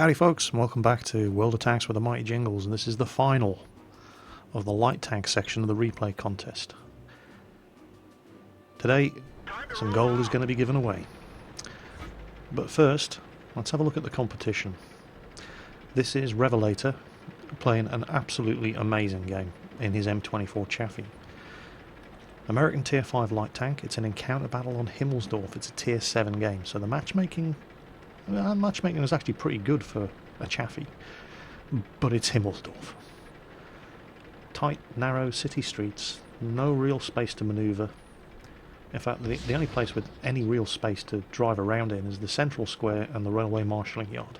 Howdy folks, and welcome back to World Attacks with the Mighty Jingles, and this is the final of the light tank section of the replay contest. Today, some gold is going to be given away. But first, let's have a look at the competition. This is Revelator playing an absolutely amazing game in his M24 Chaffee. American Tier 5 light tank, it's an encounter battle on Himmelsdorf, it's a Tier 7 game, so the matchmaking is actually pretty good for a Chaffee, but it's Himmelsdorf. Tight, narrow city streets, no real space to manoeuvre. In fact, the only place with any real space to drive around in is the central square and the railway marshalling yard.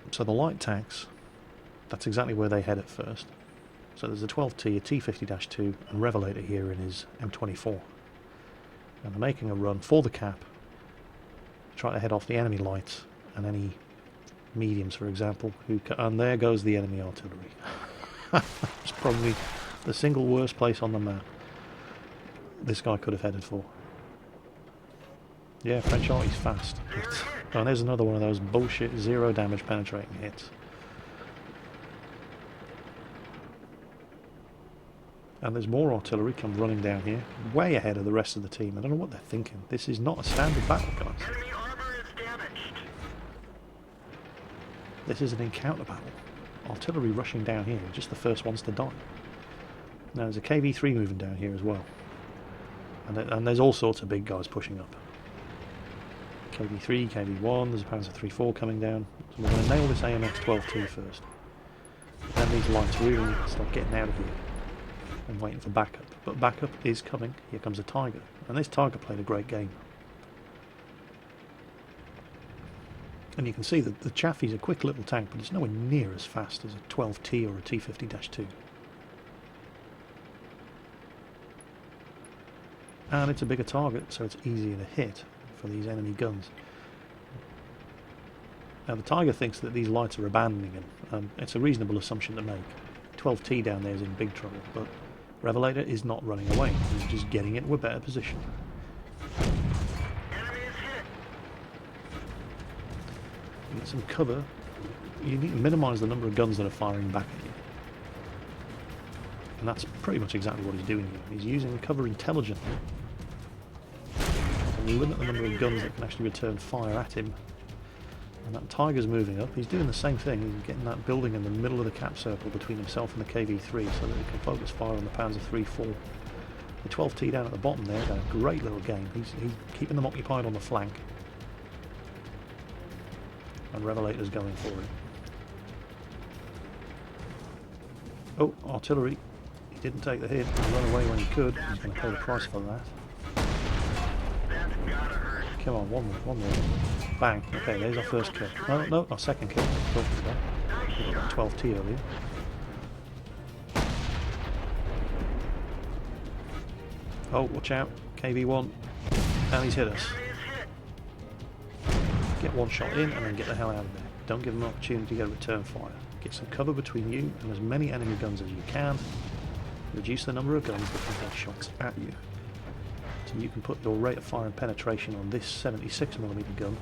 So the light tanks, that's exactly where they head at first. So there's a 12T, a T50-2 and Revelator here in his M24. And they're making a run for the cap, try to head off the enemy lights and any mediums, for example. And there goes the enemy artillery. It's probably the single worst place on the map this guy could have headed for. Yeah, French arty's fast. And there's another one of those bullshit zero damage penetrating hits. And there's more artillery come running down here, way ahead of the rest of the team. I don't know what they're thinking. This is not a standard battle, guys. Enemy armor is damaged. This is an encounter battle. Artillery rushing down here, just the first ones to die. Now there's a KV3 moving down here as well. And there's all sorts of big guys pushing up. KV3, KV1, there's a Panzer 3-4 coming down. So we're going to nail this AMX 12T first. Then these lights really start getting out of here. And waiting for backup, but backup is coming. Here comes a Tiger, and this Tiger played a great game. And you can see that the Chaffee's a quick little tank, but it's nowhere near as fast as a 12T or a T50-2. And it's a bigger target, so it's easier to hit for these enemy guns. Now the Tiger thinks that these lights are abandoning him. It's a reasonable assumption to make. 12T down there is in big trouble, but Revelator is not running away, he's just getting into a better position. Enemy is hit. You get some cover, you need to minimise the number of guns that are firing back at you. And that's pretty much exactly what he's doing here. He's using cover intelligently to limit the number of guns that can actually return fire at him. And that Tiger's moving up. He's doing the same thing. He's getting that building in the middle of the cap circle between himself and the KV-3 so that he can focus fire on the Panzer 3-4. The 12T down at the bottom there had a great little game. He's keeping them occupied on the flank. And Revelator's going for it. Oh, artillery. He didn't take the hit. He ran away when he could. He's going to pay the price for that. That's gotta hurt. Come on, one more. Bang. Okay, there's our first kill. No, our second kill. We got that 12T earlier. Oh, watch out. KV1. And he's hit us. Get one shot in and then get the hell out of there. Don't give him an opportunity to get a return fire. Get some cover between you and as many enemy guns as you can. Reduce the number of guns that can get shots at you. So you can put your rate of fire and penetration on this 76mm gun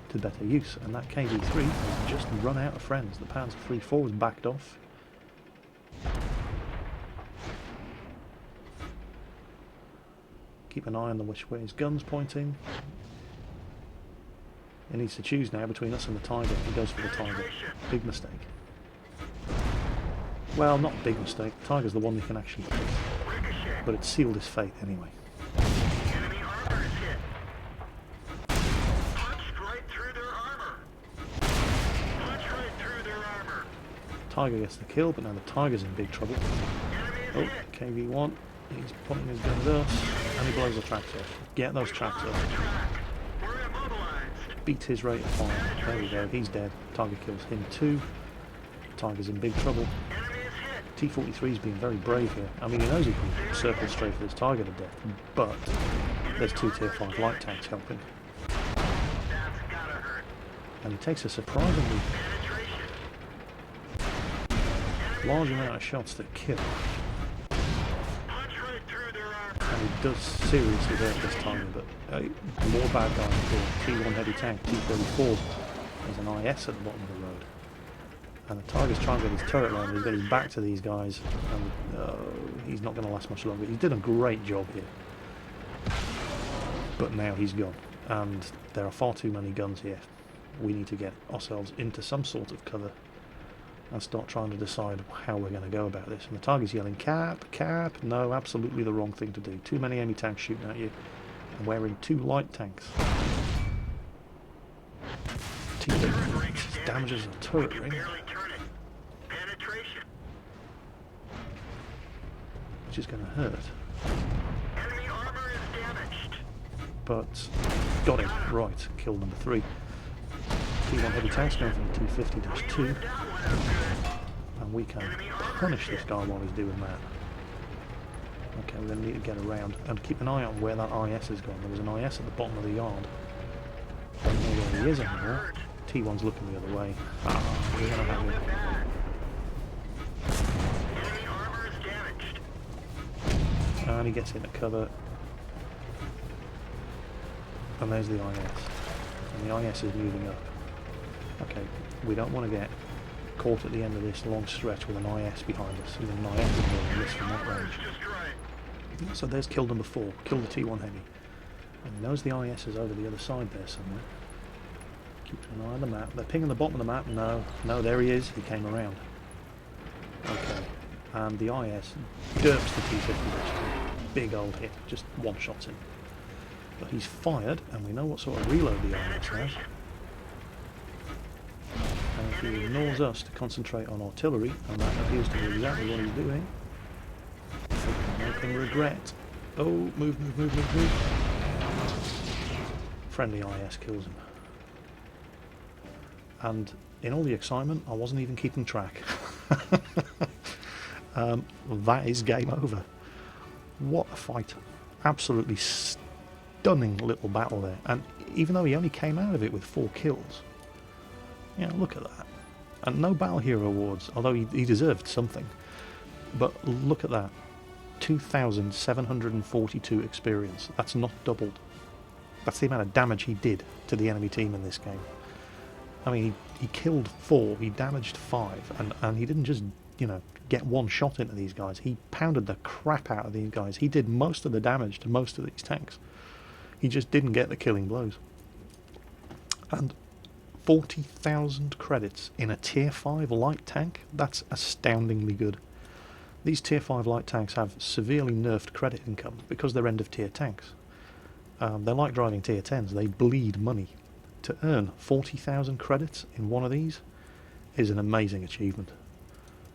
to better use, and that KV3 has just run out of friends. The Panzer 3-4 was backed off. Keep an eye on which way his gun's pointing. He needs to choose now between us and the Tiger. He goes for the Tiger. Big mistake. Well, not big mistake. The Tiger's the one he can actually hit, but it sealed his fate anyway. Enemy armor is hit. Punched right through their armor. Punch right through their armor. Tiger gets the kill, but now the Tiger's in big trouble. Enemy is Oh, KV1. He's pointing his gun at us, and he blows the tracks off. Get those tracks off. We're immobilized. Beats his rate of fire. There we go, he's dead. Tiger kills him too. Tiger's in big trouble. Enemy is hit. T-43's being very brave here. I mean, he knows he can circle straight for this Tiger to death, but there's two Tier 5 light tanks helping. That's gotta hurt. And he takes a surprisingly Penetration. large amount of shots to kill. Punch right through their armor. And he does seriously hurt this time, but more bad guys here. T1 heavy tank, T34. There's an IS at the bottom of the road. And the Tiger's trying to get his turret around, he's got his back to these guys, and he's not going to last much longer. He's done a great job here. But now he's gone, and there are far too many guns here. We need to get ourselves into some sort of cover and start trying to decide how we're going to go about this. And the Tiger's yelling, cap, cap. No, absolutely the wrong thing to do. Too many enemy tanks shooting at you, and we're in 2 light tanks. Damages a turret ring, which is going to hurt. Enemy armor is damaged. But got him right. Kill number 3. T1 heavy tanks going from the T50-2, and we can punish this guy while he's doing that. Okay, we're going to need to get around and keep an eye on where that IS has gone. There was an IS at the bottom of the yard. Don't know where he is anymore. T1's looking the other way. Ah, we're going to have him. Enemy armor is damaged. And he gets into cover. And there's the IS. And the IS is moving up. Okay, we don't want to get caught at the end of this long stretch with an IS behind us. Even an IS is going to miss from that range. So there's kill number 4. Kill the T1 heavy. And he knows the IS is over the other side there somewhere. Keep an eye on the map. They're pinging the bottom of the map. No, no, there he is. He came around. Okay, and the IS derps the T50. Big old hit. Just one-shots him. But he's fired, and we know what sort of reload the IS has. And if he ignores us to concentrate on artillery, and that appears to be exactly what he's doing, I can regret. Oh, move, move, move, move, move. Friendly IS kills him. And in all the excitement, I wasn't even keeping track. That is game over. What a fight. Absolutely stunning little battle there. And even though he only came out of it with 4 kills, you know, look at that. And no Battle Hero awards, although he deserved something. But look at that. 2,742 experience. That's not doubled. That's the amount of damage he did to the enemy team in this game. I mean, he killed 4, he damaged 5, and he didn't just, you know, get one shot into these guys. He pounded the crap out of these guys. He did most of the damage to most of these tanks. He just didn't get the killing blows. And 40,000 credits in a tier 5 light tank? That's astoundingly good. These tier 5 light tanks have severely nerfed credit income because they're end of tier tanks. They're like driving tier 10s, they bleed money. To earn 40,000 credits in one of these is an amazing achievement.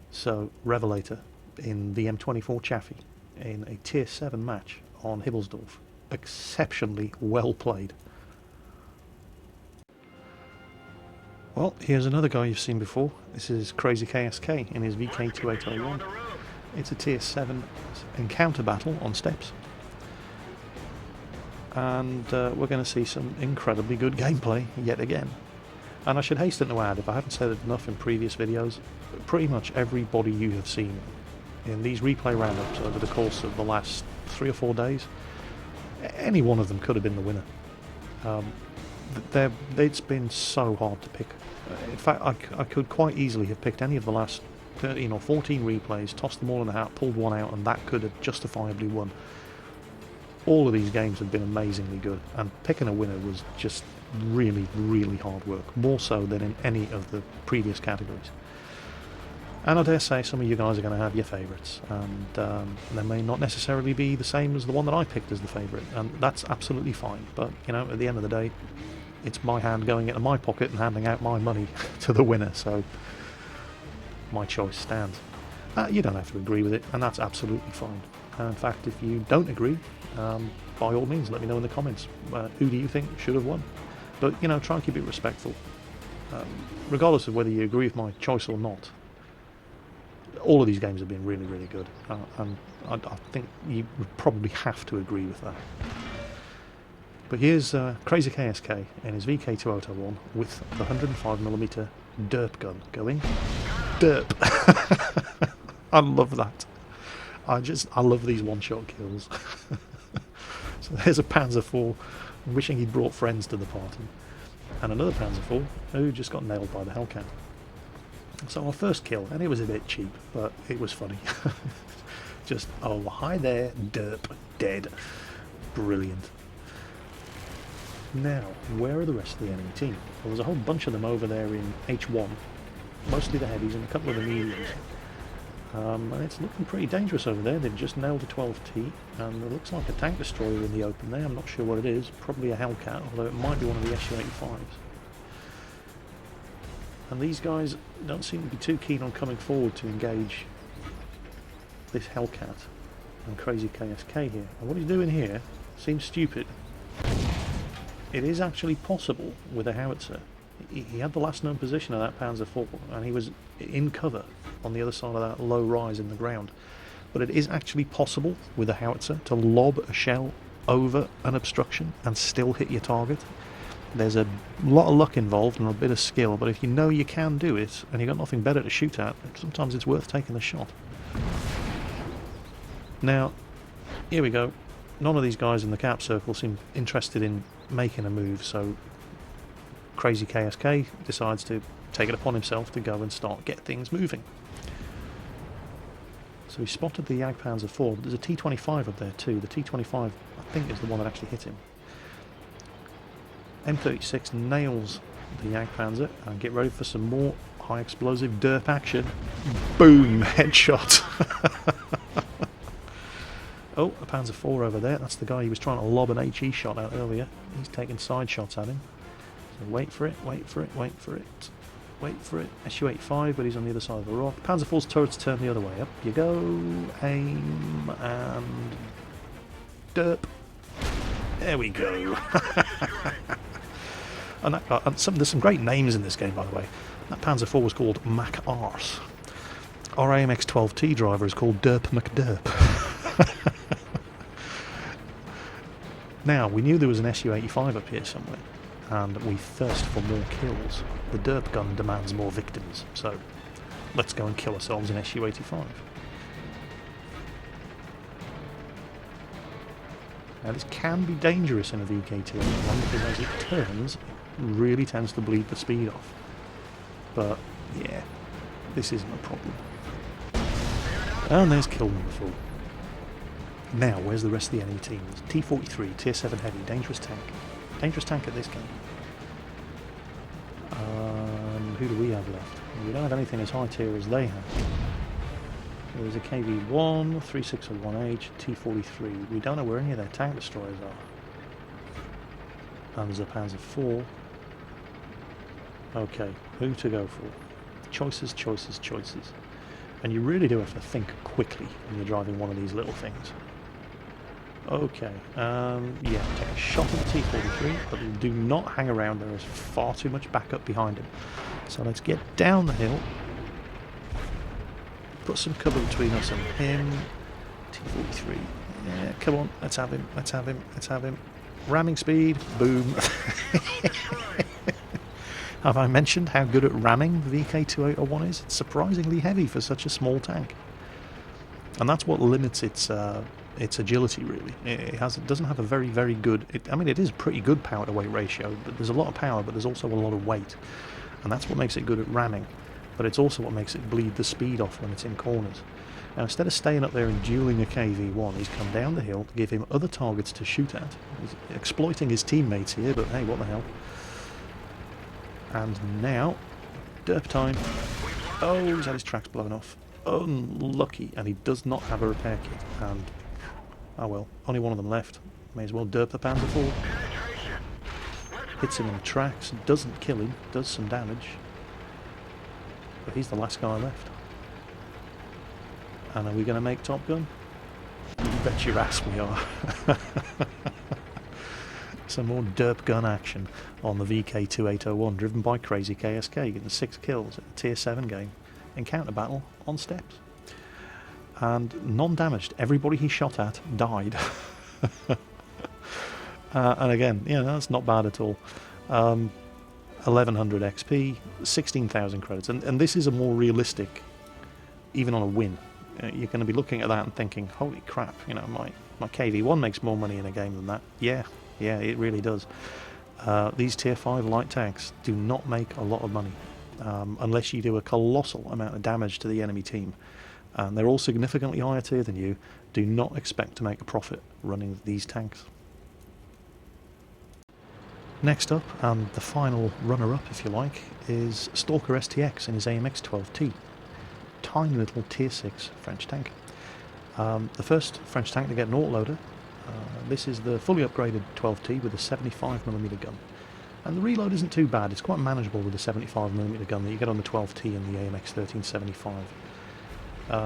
So, Revelator in the M24 Chaffee in a tier 7 match on Hibbelsdorf. Exceptionally well played. Well, here's another guy you've seen before. This is Crazy KSK in his VK2801. It's a tier 7 encounter battle on steps. And we're going to see some incredibly good gameplay yet again. And I should hasten to add, if I haven't said it enough in previous videos, pretty much everybody you have seen in these replay roundups over the course of the last 3 or 4 days, any one of them could have been the winner. It's been so hard to pick. In fact, I could quite easily have picked any of the last 13 or 14 replays, tossed them all in the hat, pulled one out, and that could have justifiably won. All of these games have been amazingly good, and picking a winner was just really, really hard work, more so than in any of the previous categories. And I dare say some of you guys are going to have your favourites, and they may not necessarily be the same as the one that I picked as the favourite, and that's absolutely fine. But, you know, at the end of the day, it's my hand going into my pocket and handing out my money to the winner, so my choice stands. You don't have to agree with it, and that's absolutely fine. In fact, if you don't agree, by all means let me know in the comments. Who do you think should have won? But, you know, try and keep it respectful. Regardless of whether you agree with my choice or not, all of these games have been really, really good. And I think you would probably have to agree with that. But here's Crazy KSK in his VK2801 with the 105mm derp gun going. Derp! I love that. I love these one-shot kills. So there's a Panzer IV wishing he'd brought friends to the party. And another Panzer IV who just got nailed by the Hellcat. So our first kill, and it was a bit cheap, but it was funny. Just, oh, hi there, derp, dead. Brilliant. Now, where are the rest of the enemy team? Well, there's a whole bunch of them over there in H1. Mostly the heavies and a couple of the mediums. And it's looking pretty dangerous over there. They've just nailed a 12T, and it looks like a tank destroyer in the open there. I'm not sure what it is. Probably a Hellcat, although it might be one of the Su-85s. And these guys don't seem to be too keen on coming forward to engage this Hellcat and Crazy KSK here. And what he's doing here seems stupid. It is actually possible with a howitzer. He had the last known position of that Panzer IV, and he was in cover on the other side of that low rise in the ground. But it is actually possible with a howitzer to lob a shell over an obstruction and still hit your target. There's a lot of luck involved and a bit of skill, but if you know you can do it and you've got nothing better to shoot at, sometimes it's worth taking the shot. Now, here we go. None of these guys in the cap circle seem interested in making a move, so Crazy KSK decides to take it upon himself to go and get things moving. So he spotted the Jagdpanzer IV, but there's a T-25 up there too. The T-25, I think, is the one that actually hit him. M36 nails the Jagdpanzer, and get ready for some more high explosive derp action. Boom! Headshot! Oh, a Panzer IV over there. That's the guy he was trying to lob an HE shot at earlier. He's taking side shots at him. So wait for it, wait for it, wait for it, wait for it. Su-85, but he's on the other side of the rock. Panzer IV's turret's turned the other way. Up you go. Aim and derp. There we go. And that guy, there's some great names in this game, by the way. That Panzer IV was called Mac Arse. Our AMX 12T driver is called Derp McDerp. Now, we knew there was an Su-85 up here somewhere, and we thirst for more kills. The derp gun demands more victims, so let's go and kill ourselves an Su-85. Now, this can be dangerous in a VK281 because as it turns, it really tends to bleed the speed off. But, yeah, this isn't a problem. And there's kill number 4. Now, where's the rest of the enemy team? T-43, Tier 7 heavy, dangerous tank. Dangerous tank at this game. Who do we have left? We don't have anything as high tier as they have. There's a KV-1, 3601H, T-43. We don't know where any of their tank destroyers are. And there's a Panzer IV. Okay, who to go for? Choices, choices, choices. And you really do have to think quickly when you're driving one of these little things. Okay, yeah, take a shot at the T-43, but do not hang around. There is far too much backup behind him. So let's get down the hill, put some cover between us and him. T-43, yeah, come on, let's have him, let's have him, let's have him. Ramming speed, boom. Have I mentioned how good at ramming the VK2801 is? It's surprisingly heavy for such a small tank. And that's what limits its agility, really. It doesn't have a very, very good... I mean, it is a pretty good power to weight ratio, but there's a lot of power, but there's also a lot of weight. And that's what makes it good at ramming. But it's also what makes it bleed the speed off when it's in corners. Now, instead of staying up there and dueling a KV-1, he's come down the hill to give him other targets to shoot at. He's exploiting his teammates here, but hey, what the hell. And now, derp time. Oh, he's had his tracks blown off. Unlucky, and he does not have a repair kit. And, oh well, only one of them left. May as well derp the Panzer IV. Hits him in the tracks, doesn't kill him, does some damage. But he's the last guy left. And are we going to make Top Gun? You bet your ass we are. Some more derp gun action on the VK2801, driven by Crazy KSK, getting 6 kills at a Tier 7 game. Encounter battle on steps. And non-damaged. Everybody he shot at died. And again, yeah, that's not bad at all. 1100 XP, 16,000 credits. And this is a more realistic, even on a win, you're going to be looking at that and thinking, holy crap, you know, my KV-1 makes more money in a game than that. Yeah, it really does. These tier 5 light tanks do not make a lot of money unless you do a colossal amount of damage to the enemy team. And they're all significantly higher tier than you. Do not expect to make a profit running these tanks. Next up, and the final runner-up if you like, is Stalker STX in his AMX 12T. Tiny little tier 6 French tank. The first French tank to get an autoloader. This is the fully upgraded 12T with a 75mm gun. And the reload isn't too bad, it's quite manageable with the 75mm gun that you get on the 12T and the AMX 1375.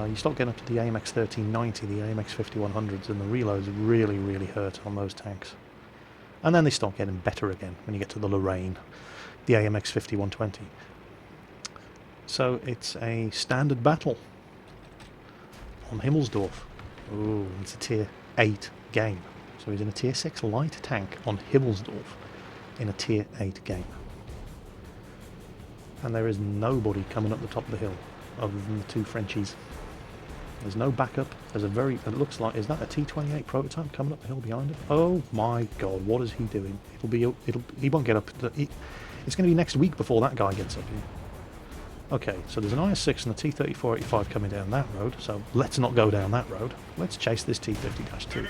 You start getting up to the AMX 1390, the AMX 5100s, and the reloads really hurt on those tanks. And then they start getting better again when you get to the Lorraine, the AMX 5120. So it's a standard battle on Himmelsdorf. Ooh, it's a tier 8 game. So he's in a tier 6 light tank on Himmelsdorf in a tier 8 game. And there is nobody coming up the top of the hill other than the two Frenchies. There's no backup. There's it looks like, is that a T28 prototype coming up the hill behind it? Oh my god, what is he doing? He won't get up. It's going to be next week before that guy gets up here. Okay, so there's an IS-6 and a T-3485 coming down that road, so let's not go down that road. Let's chase this T-50-2.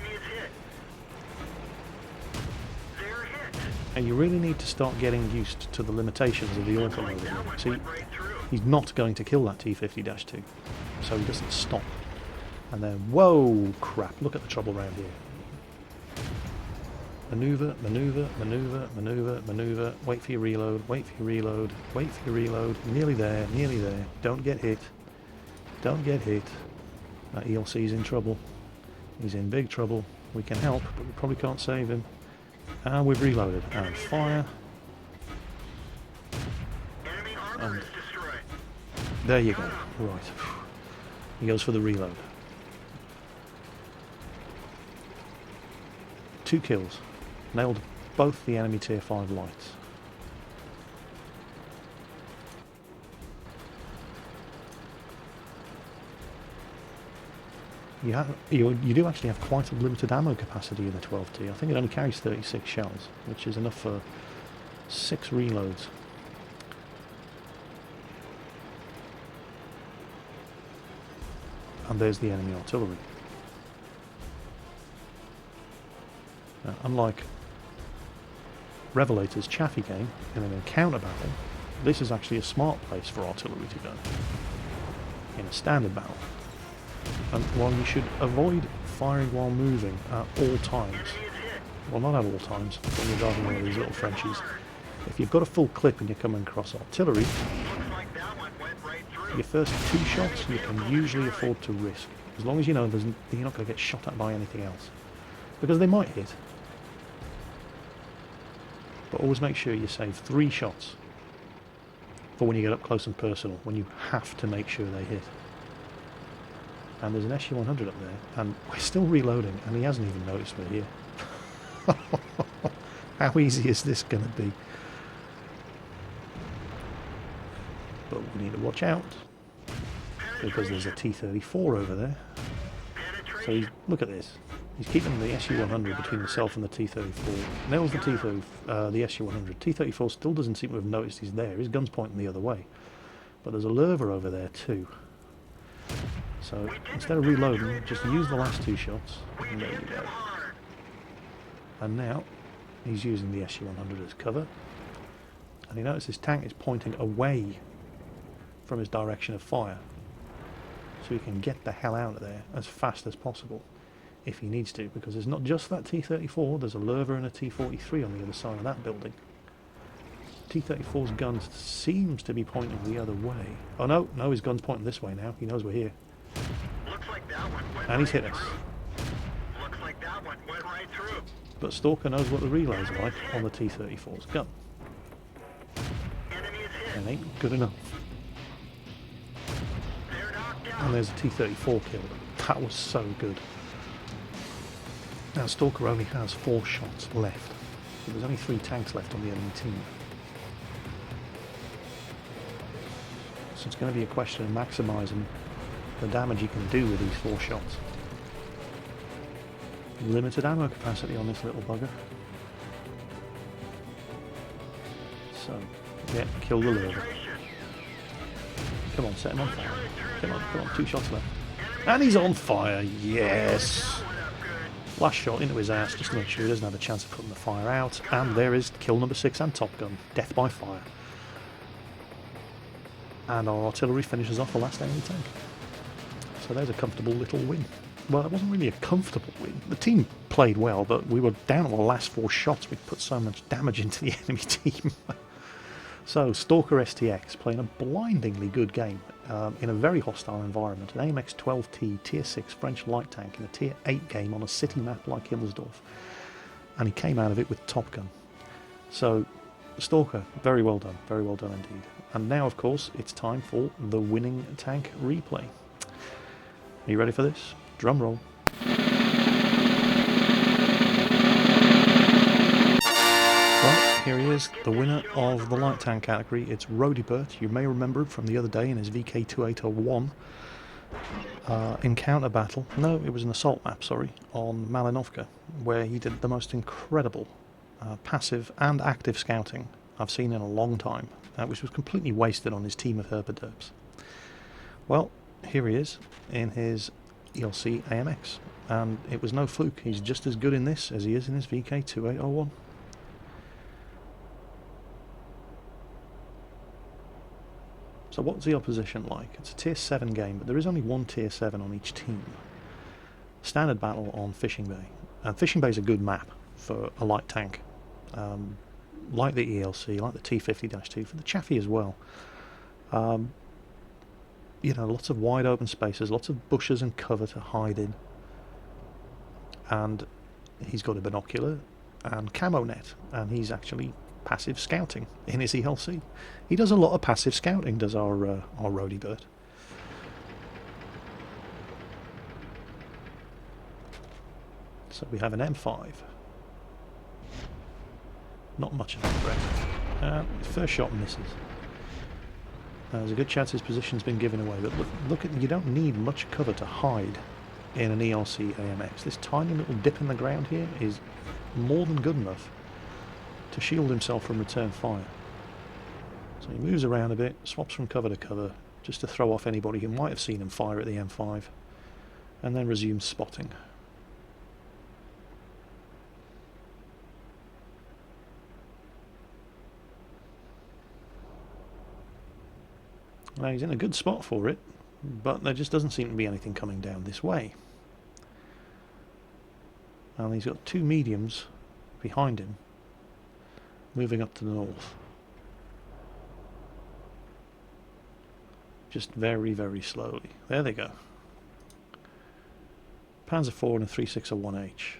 And you really need to start getting used to the limitations of the autoloader here. See, he's not going to kill that T-50-2, so he doesn't stop. And then, whoa, crap, look at the trouble around here. Maneuver, wait for your reload, wait for your reload, wait for your reload, nearly there, don't get hit, That ELC's in trouble, he's in big trouble, we can help, but we probably can't save him. And we've reloaded, and fire, and there you go, right, he goes for the reload. 2 kills. Nailed both the enemy tier 5 lights. You do actually have quite a limited ammo capacity in the 12T. I think it only carries 36 shells, which is enough for 6 reloads. And there's the enemy artillery. Now, unlike Revelator's Chaffee game, in an encounter battle, this is actually a smart place for artillery to go. In a standard battle. And while you should avoid firing while moving at all times, well, not at all times, when you're driving one of these little Frenchies, if you've got a full clip and you're coming across artillery, your first 2 shots you can usually afford to risk, as long as you know you're not going to get shot at by anything else. Because they might hit. But always make sure you save 3 shots for when you get up close and personal, when you have to make sure they hit. And there's an SU-100 up there, and we're still reloading, and he hasn't even noticed we're here. How easy is this going to be? But we need to watch out, because there's a T-34 over there. So look at this. He's keeping the SU-100 between himself and the T-34. Nails the SU-100. T-34 still doesn't seem to have noticed he's there. His gun's pointing the other way. But there's a lurver over there too. So instead of reloading, just use the last 2 shots. And there you go. And now he's using the SU-100 as cover. And you notice his tank is pointing away from his direction of fire. So he can get the hell out of there as fast as possible. If he needs to, because there's not just that T-34, there's a lurver and a T-43 on the other side of that building. T-34's gun seems to be pointing the other way. Oh no, his gun's pointing this way now. He knows we're here. And he's hit us. But Stalker knows what the relay's like on the T-34's gun. It ain't good enough. And there's a T-34 killed. That was so good. Now Stalker only has 4 shots left, so there's only 3 tanks left on the enemy team. So it's going to be a question of maximising the damage you can do with these 4 shots. Limited ammo capacity on this little bugger. So, yeah, kill the lurker. Come on, set him on fire. Come on, 2 shots left. And he's on fire, yes! Last shot into his ass, just to make sure he doesn't have a chance of putting the fire out. And there is kill number 6 and Top Gun, death by fire. And our artillery finishes off the last enemy tank. So there's a comfortable little win. Well, it wasn't really a comfortable win. The team played well, but we were down on the last 4 shots. We'd put so much damage into the enemy team. So, Stalker STX playing a blindingly good game in a very hostile environment. An AMX 12T Tier 6 French light tank in a Tier 8 game on a city map like Hillersdorf. And he came out of it with Top Gun. So, Stalker, very well done indeed. And now, of course, it's time for the winning tank replay. Are you ready for this? Drum roll. Well, here he is, the winner of the light tank category. It's Rodibert. You may remember it from the other day in his VK2801 encounter battle. No, it was an assault map, sorry, on Malinovka, where he did the most incredible passive and active scouting I've seen in a long time, which was completely wasted on his team of herpaderps. Well, here he is in his ELC AMX, and it was no fluke. He's just as good in this as he is in his VK2801. So what's the opposition like? It's a Tier 7 game, but there is only 1 Tier 7 on each team. Standard battle on Fishing Bay. And Fishing Bay is a good map for a light tank, like the ELC, like the T50-2, for the Chaffee as well. You know, lots of wide open spaces, lots of bushes and cover to hide in. And he's got a binocular and camo net, and he's actually passive scouting in his ELC. He does a lot of passive scouting, does our Rodibert. So we have an M5. Not much of a threat. First shot misses. There's a good chance his position's been given away, but look at, you don't need much cover to hide in an ELC AMX. This tiny little dip in the ground here is more than good enough to shield himself from return fire. So he moves around a bit, swaps from cover to cover, just to throw off anybody who might have seen him fire at the M5, and then resumes spotting. Now he's in a good spot for it, but there just doesn't seem to be anything coming down this way. And he's got 2 mediums behind him, moving up to the north. Just very, very slowly. There they go. Panzer IV and a 360-1H.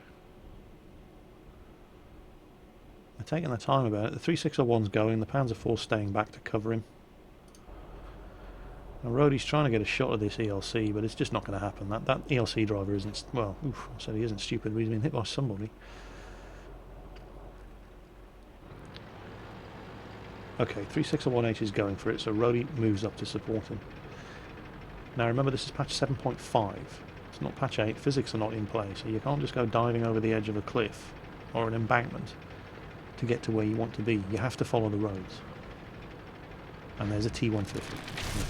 They're taking their time about it. The 360-1's going, the Panzer IV's staying back to cover him. And Rhodey's trying to get a shot of this ELC, but it's just not going to happen. That ELC driver isn't, well, oof, I said he isn't stupid, but he's been hit by somebody. Okay, 360-1H is going for it, so Rhodey moves up to support him. Now remember, this is patch 7.5. It's not patch 8. Physics are not in play, so you can't just go diving over the edge of a cliff or an embankment to get to where you want to be. You have to follow the roads. And there's a T150.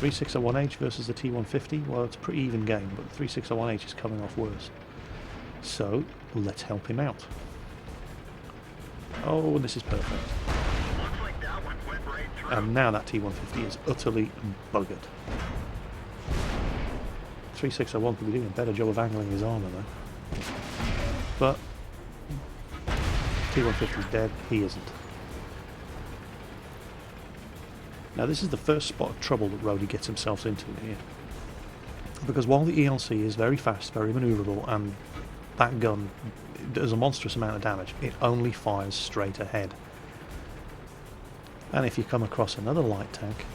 The 360-1H versus the T150, well, it's a pretty even game, but the 360-1H is coming off worse. So, let's help him out. Oh, this is perfect. Looks like that one went right through. And now that T150 is utterly buggered. 360-1 could be doing a better job of angling his armour though. But T150 is dead, he isn't. Now this is the first spot of trouble that Rhodey gets himself into here. Because while the ELC is very fast, very manoeuvrable, and that gun does a monstrous amount of damage, it only fires straight ahead. And if you come across another light tank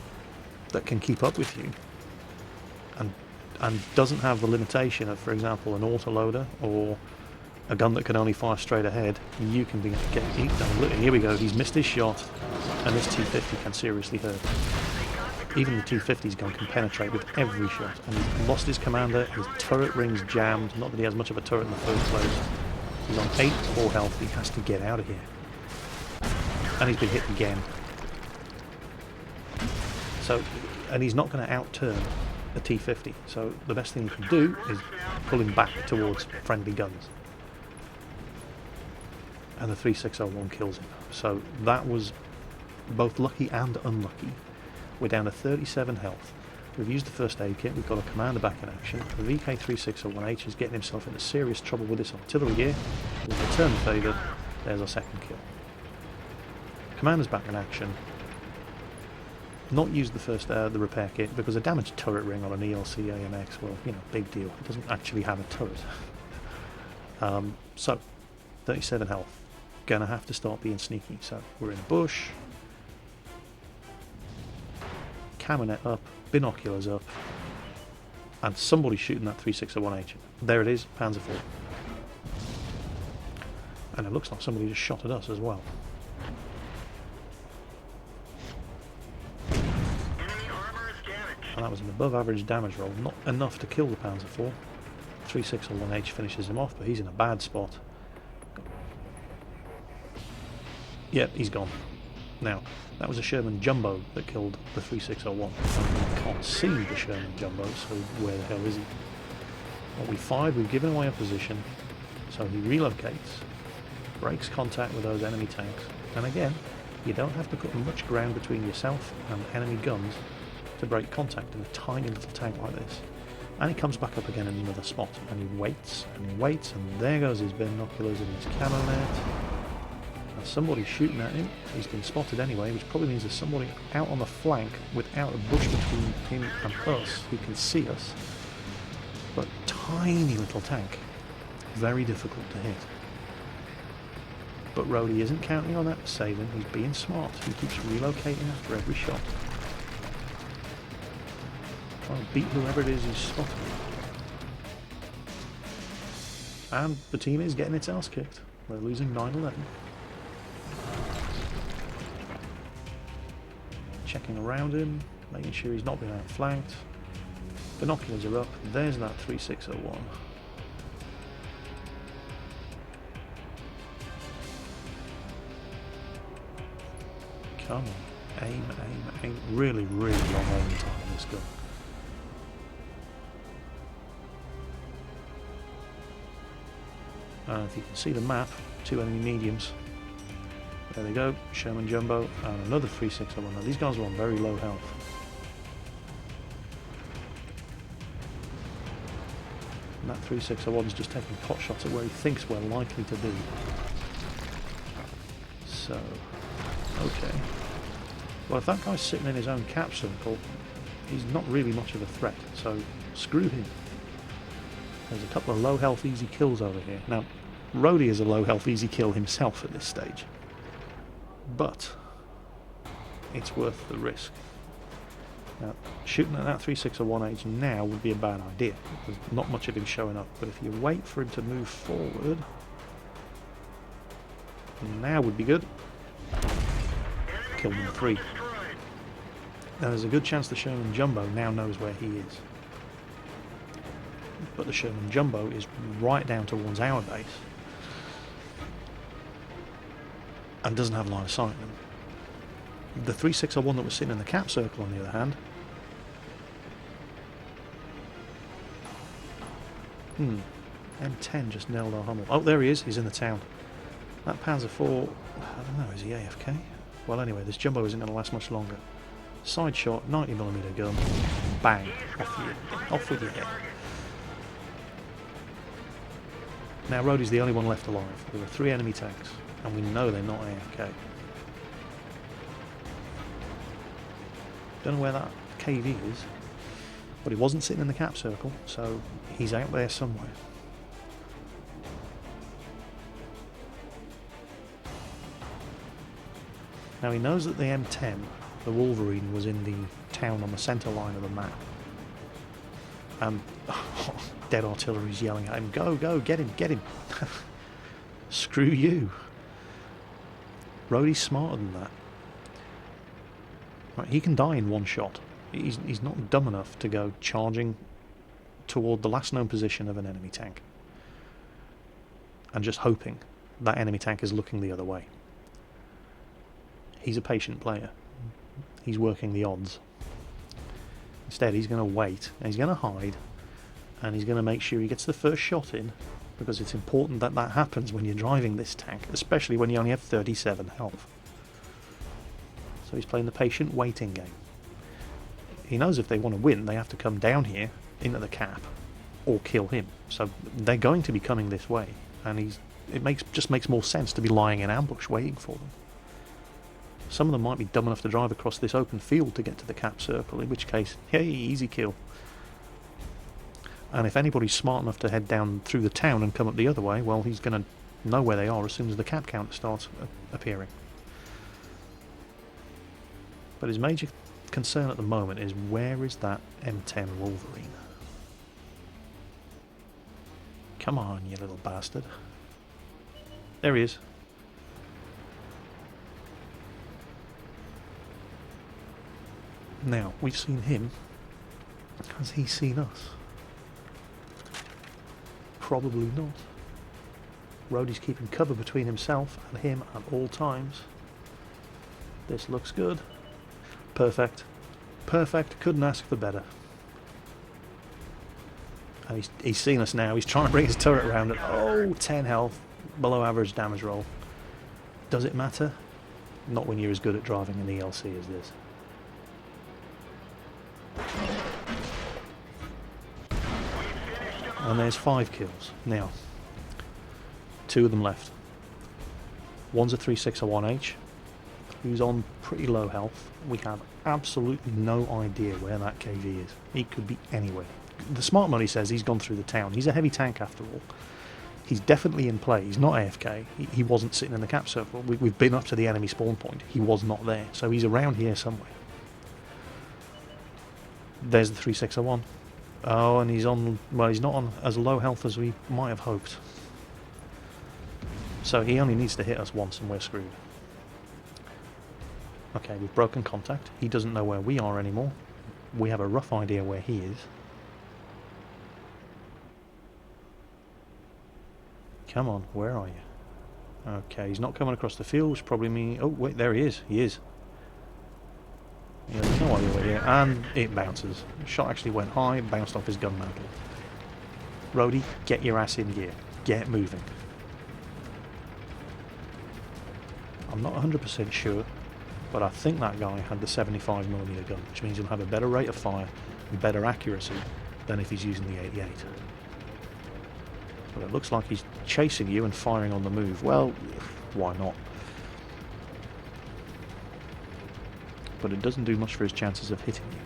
that can keep up with you, and doesn't have the limitation of, for example, an autoloader or a gun that can only fire straight ahead, you can get eaten. Look, here we go, he's missed his shot, and this T50 can seriously hurt. Even the T-50's gun can penetrate with every shot, and he's lost his commander, his turret ring's jammed, not that he has much of a turret in the first place. He's on 8 4 health, he has to get out of here. And he's been hit again. So, and he's not going to outturn a T-50, so the best thing you can do is pull him back towards friendly guns. And the 3601 kills him. So that was both lucky and unlucky. We're down to 37 health. We've used the first aid kit, we've got a commander back in action. The VK3601H is getting himself into serious trouble with this artillery gear. We'll return the favour. There's our second kill. Commander's back in action. Not used the first the repair kit because a damaged turret ring on an ELC AMX, well, you know, big deal. It doesn't actually have a turret. So, 37 health. Gonna have to start being sneaky. So, we're in a bush. Camo net up, binoculars up, and somebody's shooting that 3601H. There it is, Panzer IV. And it looks like somebody just shot at us as well. And that was an above average damage roll, not enough to kill the Panzer IV. 3601H finishes him off, but he's in a bad spot. Yep, he's gone. Now, that was a Sherman Jumbo that killed the 3601. I can't see the Sherman Jumbo, so where the hell is he? Well, we fired, we've given away our position, so he relocates, breaks contact with those enemy tanks, and again, you don't have to put much ground between yourself and enemy guns to break contact in a tiny little tank like this. And he comes back up again in another spot, and he waits, and there goes his binoculars and his camo net. And somebody's shooting at him. He's been spotted anyway, which probably means there's somebody out on the flank without a bush between him and us who can see us. But tiny little tank. Very difficult to hit. But Rhodey isn't counting on that to save him. He's being smart. He keeps relocating after every shot. Trying to beat whoever it is who's spotted him. And the team is getting its ass kicked. They're losing 9-11. Checking around him, making sure he's not been outflanked. Binoculars are up. There's that 3601. Come on. Aim, aim, aim. Really, really long aiming time on this gun. If you can see the map, 2 enemy mediums. There they go, Sherman Jumbo and another 3601. Now these guys are on very low health. And that 3601 is just taking pot shots at where he thinks we're likely to be. So, okay. Well, if that guy's sitting in his own cap circle, he's not really much of a threat, so screw him. There's a couple of low health easy kills over here. Now, Rhodey is a low health easy kill himself at this stage. But it's worth the risk. Now, shooting at that 3601H now would be a bad idea. There's not much of him showing up, but if you wait for him to move forward, now would be good. Kill number 3. Now there's a good chance the Sherman Jumbo now knows where he is. But the Sherman Jumbo is right down towards our base and doesn't have line of sight. The 3601 that was sitting in the cap circle, on the other hand, M10 just nailed our Hummel. Oh, there he is. He's in the town. That Panzer IV, I don't know, is he AFK? Well, anyway, this Jumbo isn't going to last much longer. Side shot, 90mm gun, bang, off with your head. Now, Rhodey's the only one left alive. There are 3 enemy tanks, and we know they're not AFK. Don't know where that KV is, but he wasn't sitting in the cap circle, so he's out there somewhere. Now he knows that the M10, the Wolverine, was in the town on the centre line of the map. And dead artillery's yelling at him, go, go, get him, get him. Screw you. Rhodey's smarter than that. Right, he can die in one shot. He's not dumb enough to go charging toward the last known position of an enemy tank and just hoping that enemy tank is looking the other way. He's a patient player. He's working the odds. Instead, he's going to wait, and he's going to hide, and he's going to make sure he gets the first shot in, because it's important that that happens when you're driving this tank, especially when you only have 37 health. So he's playing the patient waiting game. He knows if they want to win, they have to come down here into the cap or kill him. So they're going to be coming this way, and just makes more sense to be lying in ambush waiting for them. Some of them might be dumb enough to drive across this open field to get to the cap circle, in which case, hey, easy kill. And if anybody's smart enough to head down through the town and come up the other way, well, he's going to know where they are as soon as the cap counter starts appearing. But his major concern at the moment is, where is that M10 Wolverine? Come on, you little bastard. There he is. Now, we've seen him. Has he seen us? Probably not. Rhodey's keeping cover between himself and him at all times. This looks good. Perfect. Perfect. Couldn't ask for better. And he's seen us now. He's trying to bring his turret around at 10 health. Below average damage roll. Does it matter? Not when you're as good at driving an ELC as this. And there's 5 kills. Now, 2 of them left. One's a 3601H, who's on pretty low health. We have absolutely no idea where that KV is. He could be anywhere. The smart money says he's gone through the town. He's a heavy tank after all. He's definitely in play. He's not AFK. He wasn't sitting in the cap circle. We've been up to the enemy spawn point. He was not there. So he's around here somewhere. There's the 3601. Oh, and he's on... Well, he's not on as low health as we might have hoped. So he only needs to hit us once and we're screwed. Okay, we've broken contact. He doesn't know where we are anymore. We have a rough idea where he is. Come on, where are you? Okay, he's not coming across the field, which probably means... Oh, wait, there he is. He is. Yeah, there's no idea where he is. And it bounces. The shot actually went high, bounced off his gun mantle. Rhodey, get your ass in gear. Get moving. I'm not 100% sure, but I think that guy had the 75mm gun, which means he'll have a better rate of fire and better accuracy than if he's using the 88. But it looks like he's chasing you and firing on the move. Well, why not? But it doesn't do much for his chances of hitting you.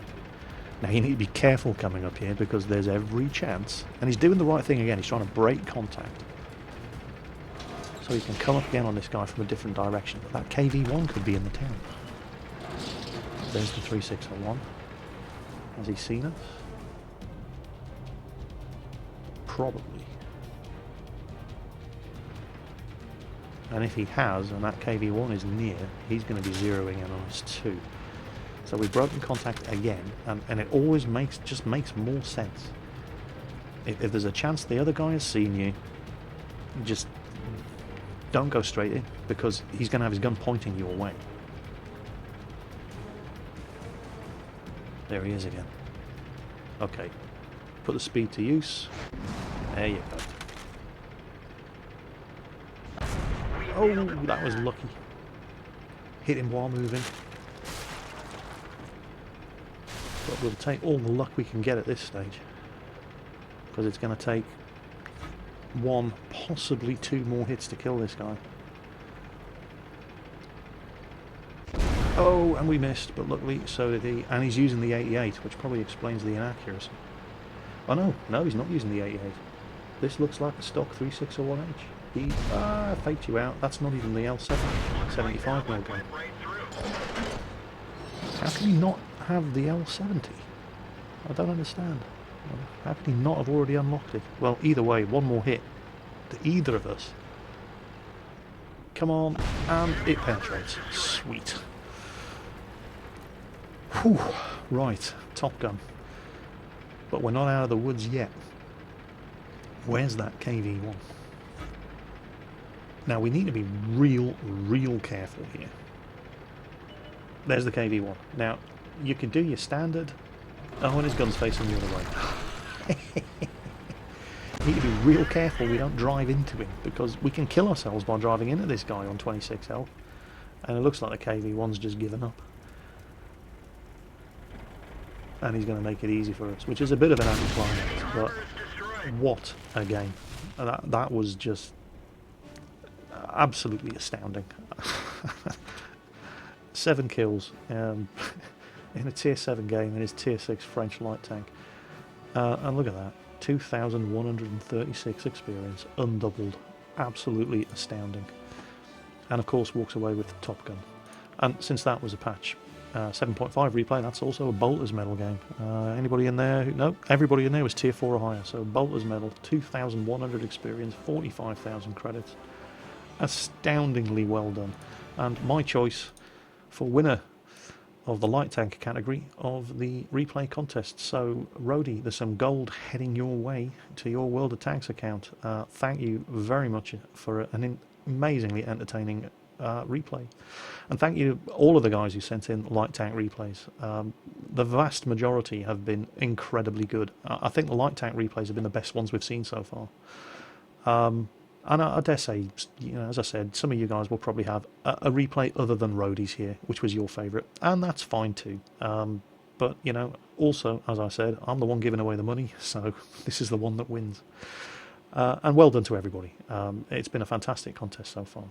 Now you need to be careful coming up here, because there's every chance, and he's doing the right thing again, he's trying to break contact. So he can come up again on this guy from a different direction, but that KV-1 could be in the town. There's the 3601. Has he seen us? Probably. And if he has, and that KV-1 is near, he's going to be zeroing in on us too. So we've broken contact again, and it always just makes more sense. If there's a chance the other guy has seen you, just don't go straight in, because he's going to have his gun pointing your way. There he is again. Okay, put the speed to use. There you go. Oh, that was lucky. Hit him while moving. But we'll take all the luck we can get at this stage, because it's going to take 1, possibly 2 more hits to kill this guy. Oh, and we missed, but luckily so did he. And he's using the 88, which probably explains the inaccuracy. Oh no, he's not using the 88. This looks like a stock 3601H. He faked you out. That's not even the L7, 75mm gun. How can he not have the L70? I don't understand. How can he not have already unlocked it? Well, either way, 1 more hit to either of us. Come on, and it penetrates. Sweet. Whew. Right, Top Gun. But we're not out of the woods yet. Where's that KV-1? Now we need to be real careful here. There's the KV-1. Now, you could do your standard... Oh, and his gun's facing the other way. Need to be real careful we don't drive into him, because we can kill ourselves by driving into this guy on 26 health. And it looks like the KV-1's just given up. And he's going to make it easy for us, which is a bit of an anticlimax, but what a game. That was just absolutely astounding. 7 kills in a tier 7 game in his tier 6 French light tank. And look at that, 2,136 experience, undoubled, absolutely astounding. And of course walks away with the Top Gun. And since that was a patch 7.5 replay, that's also a Bolter's Medal game. Anybody in there? No, everybody in there was tier 4 or higher. So Bolter's Medal, 2,100 experience, 45,000 credits. Astoundingly well done. And my choice for winner of the light tank category of the replay contest. So Rhodey, there's some gold heading your way to your World of Tanks account. Thank you very much for an amazingly entertaining replay, and thank you to all of the guys who sent in light tank replays. The vast majority have been incredibly good. I think the light tank replays have been the best ones we've seen so far. And I dare say, you know, as I said, some of you guys will probably have a replay other than Rhodey's here, which was your favourite, and that's fine too. But, you know, also, as I said, I'm the one giving away the money, so this is the one that wins. And well done to everybody. It's been a fantastic contest so far.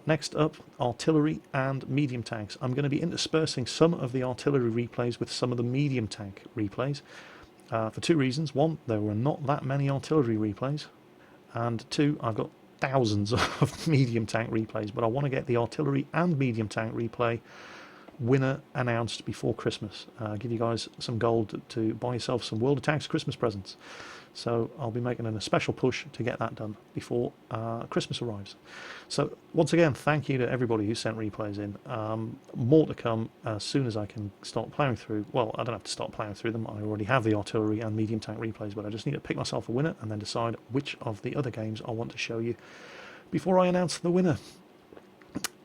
Next up, artillery and medium tanks. I'm going to be interspersing some of the artillery replays with some of the medium tank replays for 2 reasons. 1, there were not that many artillery replays, and 2, I've got thousands of medium tank replays, but I want to get the artillery and medium tank replay winner announced before Christmas. Give you guys some gold to buy yourself some World of Tanks Christmas presents. So I'll be making a special push to get that done before Christmas arrives. So once again, thank you to everybody who sent replays in. More to come as soon as I can start ploughing through. Well, I don't have to start ploughing through them. I already have the artillery and medium tank replays, but I just need to pick myself a winner and then decide which of the other games I want to show you before I announce the winner.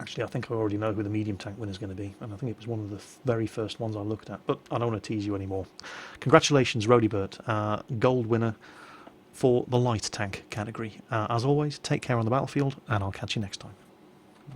Actually, I think I already know who the medium tank winner is going to be, and I think it was one of the very first ones I looked at, but I don't want to tease you anymore. Congratulations, Rhodey Burt, gold winner for the light tank category. As always, take care on the battlefield, and I'll catch you next time.